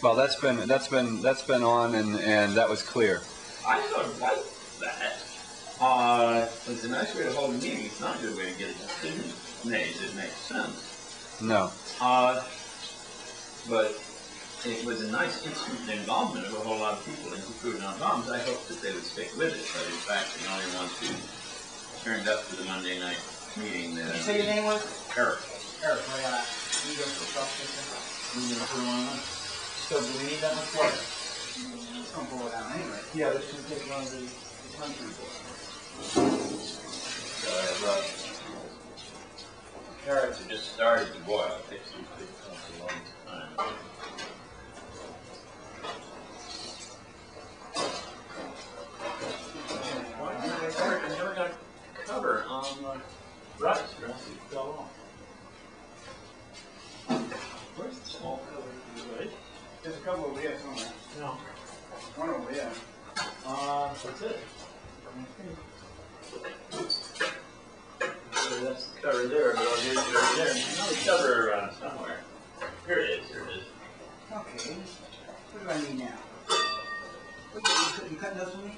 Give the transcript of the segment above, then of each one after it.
Well, that's been on, and that was clear. I sort of like that. It's a nice way to hold a meeting. It's not a good way to get a decision made that makes sense. No. But it was a nice instant involvement of a whole lot of people into Food Not Bombs. I hope that they would stick with it, but in fact, the only ones who turned up to the Monday night meeting. Did you say your name was? Eric. Eric, you go for stuff. So do we need that much water? It's going to boil down anyway. Yeah, this should take one of the country boilers. Carrots have just started to boil. It takes a long time. Eric, I never got a cover on the rice, or else it fell off. Where's the small cover for the rice? There's a couple over here somewhere. No. One over here. That's it. So that's the cover there, but I'll get it right there. There's another cover around somewhere. Here it is, here it is. Okay. What do I need now? You cutting those for me?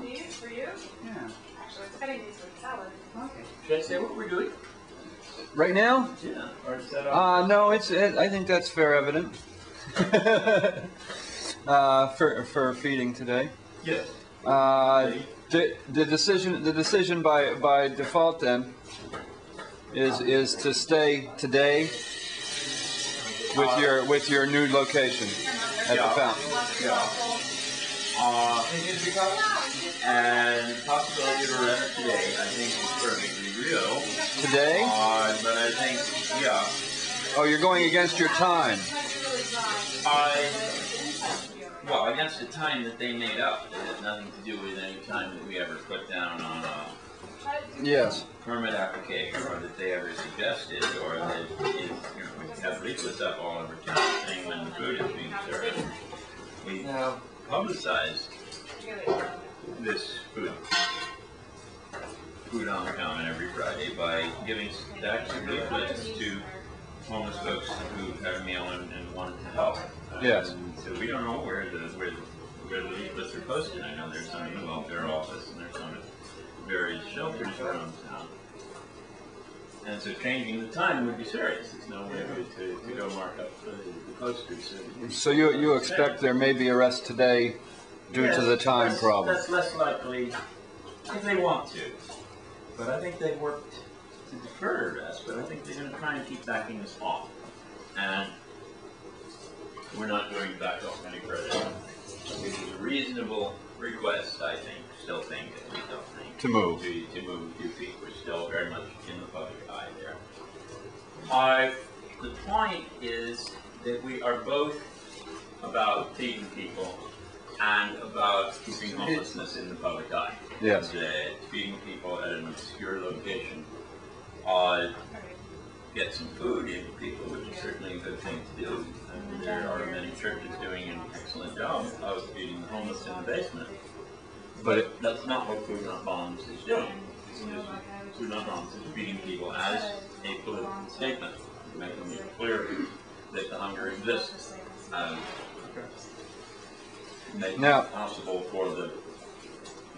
These for you? Yeah. Actually, it's cutting these with salad. Okay. Should I say what we're doing? Right now? Yeah. Or is that all? No, I think that's fair evident. For feeding today. Yes. The decision by default then is to stay today with your new location at the fountain. Yeah. And the possibility of a rest today, I think, is perfectly real. Today? But I think, yeah. Oh, you're going against your time. Well, against the time that they made up. It has nothing to do with any time that we ever put down on a Yes. permit application, or that they ever suggested, or that we have leaflets up all over town saying when the food is being served. We publicized this food on the common every Friday by giving stacks of leaflets to homeless folks who had a meal and wanted to help. Yes. So we don't know where the leaflets are posted. I know there's some in the welfare office and there's some at various shelters around town. And so changing the time would be serious. There's no way to go mark up the posters. So you expect there may be arrest today due to the time problem? That's less likely if they want to. But I think they've worked to defer arrest, but I think they're going to try and keep backing us off. And we're not going to back off any further. Which is a reasonable request, I think. Still think, at least don't think. To move. To move a few feet. We're still very much in the public eye there. The point is that we are both about feeding people and about keeping homelessness in the public eye. Yes. Feeding people at an obscure location. Get some food into people, which is certainly a good thing to do. And there are many churches doing an excellent job of feeding the homeless in the basement. But that's not what Food Not Bombs is doing. Food Not Bombs is feeding people as a political statement, making it clear that the hunger exists. Making it possible for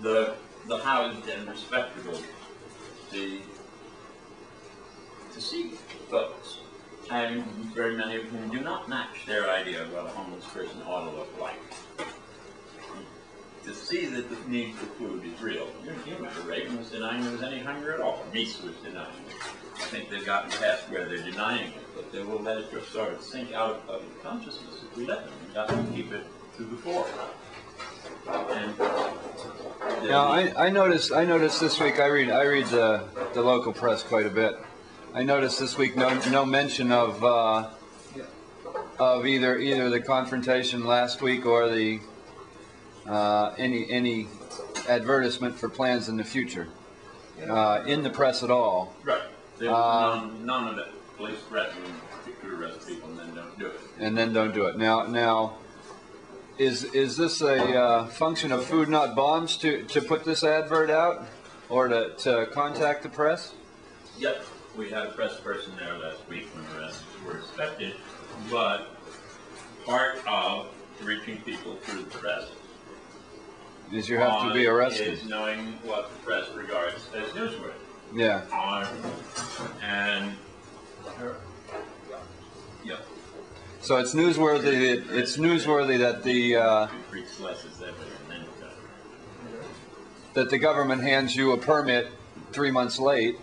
the housed and respectable to see folks, and very many of whom do not match their idea of what a homeless person ought to look like. To see that the need for food is real. You remember Reagan was denying there was any hunger at all. Meese was denying it. I think they've gotten past where they're denying it, but they will let it just sort of sink out of public consciousness if we let them. We've got to keep it to the fore. And now I noticed this week I read the local press quite a bit. I noticed this week no mention of either the confrontation last week or the any advertisement for plans in the future in the press at all. Right. None of it. Police threaten to arrest people and then don't do it. And then don't do it. Now, is this a function of Food Not Bombs to put this advert out or to contact the press? Yep. We had a press person there last week when arrests were expected, but part of reaching people through the press Is you have to be arrested. is knowing what the press regards as newsworthy. Yeah. And yeah. So it's newsworthy. It's newsworthy that the government hands you a permit 3 months late,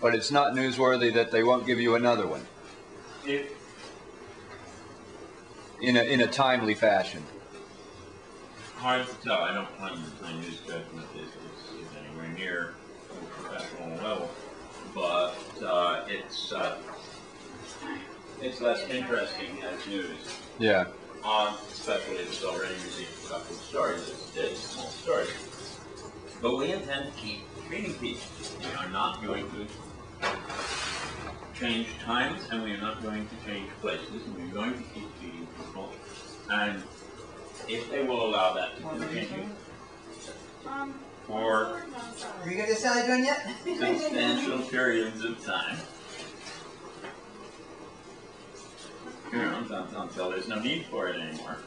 but it's not newsworthy that they won't give you another one in a timely fashion. Hard to tell. I don't find my news judgment is anywhere near a professional level, but it's less interesting as news. Yeah. Especially if it's already received a couple of stories. It's small stories. But we intend to keep treating people. We are not going to change times, and we are not going to change places, and we're going to keep feeding people. And if they will allow that to continue for Are you going to decide done yet? substantial periods of time, until there's no need for it anymore,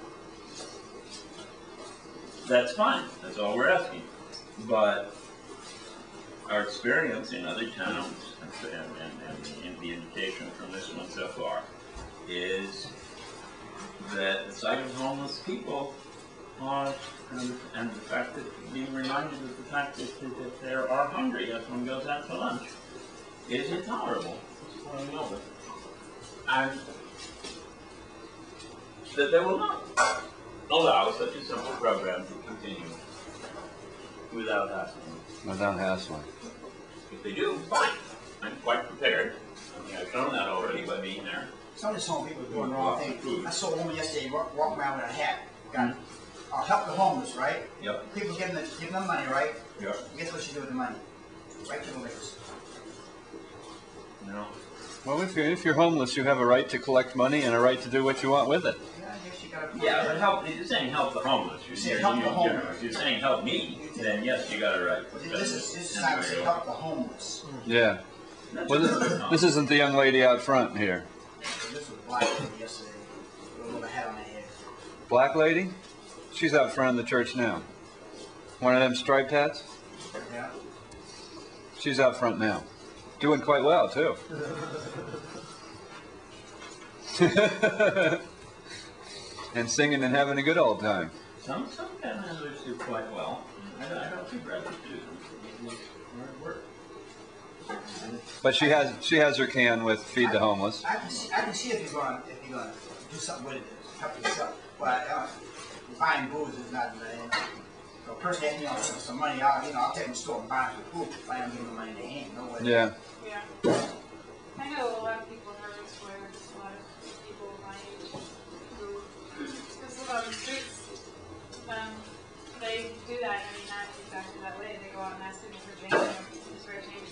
that's fine. That's all we're asking. But our experience in other towns, and the indication from this one so far, is that the sight of homeless people and the fact that being reminded of the fact that they are hungry as one goes out to lunch is intolerable. And that they will not allow such a simple program to continue without hassling. Without hassling. If they do, fine. I'm quite prepared. I mean, I've shown that already by being there. Some of these home people are doing the wrong thing. I saw a woman yesterday walk around with a hat. I'll help the homeless, right? Yep. People give them money, right? Yep. Guess what she do with the money? Right to the liquors. No. Well, if you're homeless, you have a right to collect money and a right to do what you want with it. Yeah, I guess you got to. Yeah, but help. You're saying help the homeless. You're saying help the homeless. If you're saying help me, then yes, you got it right. This is time to say help the homeless. Yeah. Well, this isn't the young lady out front here. This was a black lady yesterday with a hat on her head. Black lady? She's out front of the church now. One of them striped hats? Yeah. She's out front now. Doing quite well, too. And singing and having a good old time. Some panhandlers do quite well. I don't think brothers do. Hard work. But she has her can with Feed the Homeless. I can see if you're gonna do something with it, help yourself. But buying booze is not. A person asking me for some money, I'll take them to the store and buy some food. If I am giving them money in their hand, no way. Yeah. Yeah. I know a lot of people in Harvard Square, a lot of people my age who just live on the streets. They do that, not exactly that way. They go out and ask people for change, spare change,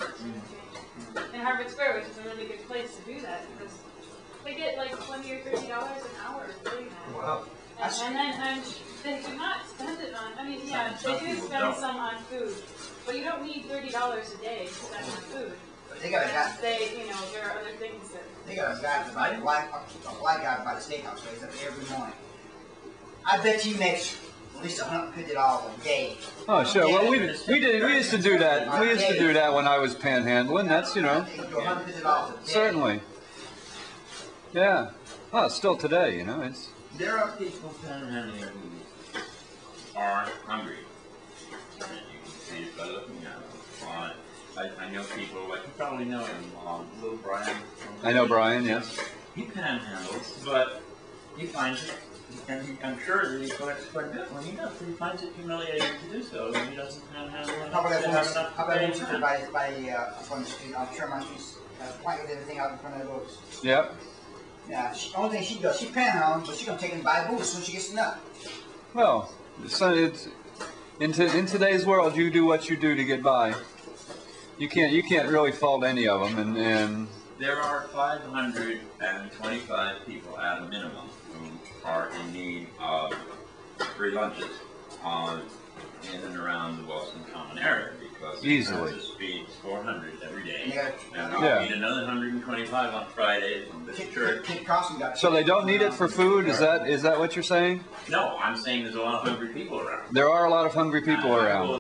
in Harvard Square, which is a really good place to do that because they get like $20 or $30 an hour doing that. Wow. And then they do not spend it on, yeah, they do spend some on food, but you don't need $30 a day to spend on food. But they got a guy. There are other things that. They got a guy, a black guy by the steakhouse place up every morning. I bet he makes at least $150 a day. Oh, sure. Well, we used to do that. We used to do that when I was panhandling. That's, He can do $150 a day. Certainly. Yeah. Oh, still today, it's. There are people panhandling who are hungry. And you can see it by looking at them. I know people, like you probably know him, little Brian. I know Brian, yes. He panhandles, but he finds it, and I'm sure that he collects quite a bit when he does, but he finds it humiliating to do so, and he doesn't panhandle. How about that by from the street, on Sherman Street, point with everything out in front of the doors. Yep. Yeah, only thing she does, she panhandles, but she's gonna take and buy booze as soon as she gets enough. Well, so in today's world, you do what you do to get by. You can't really fault any of them, and there are 525 people at a minimum who are in need of free lunches. in and around the Wilson Common area because Easily. Francis feeds 400 every day. Yeah. And I'll Yeah. feed another 125 on Fridays in this church. Kid Costin got. So they don't need it for food? Is that what you're saying? No, I'm saying there's a lot of hungry people around. There are a lot of hungry people I around. will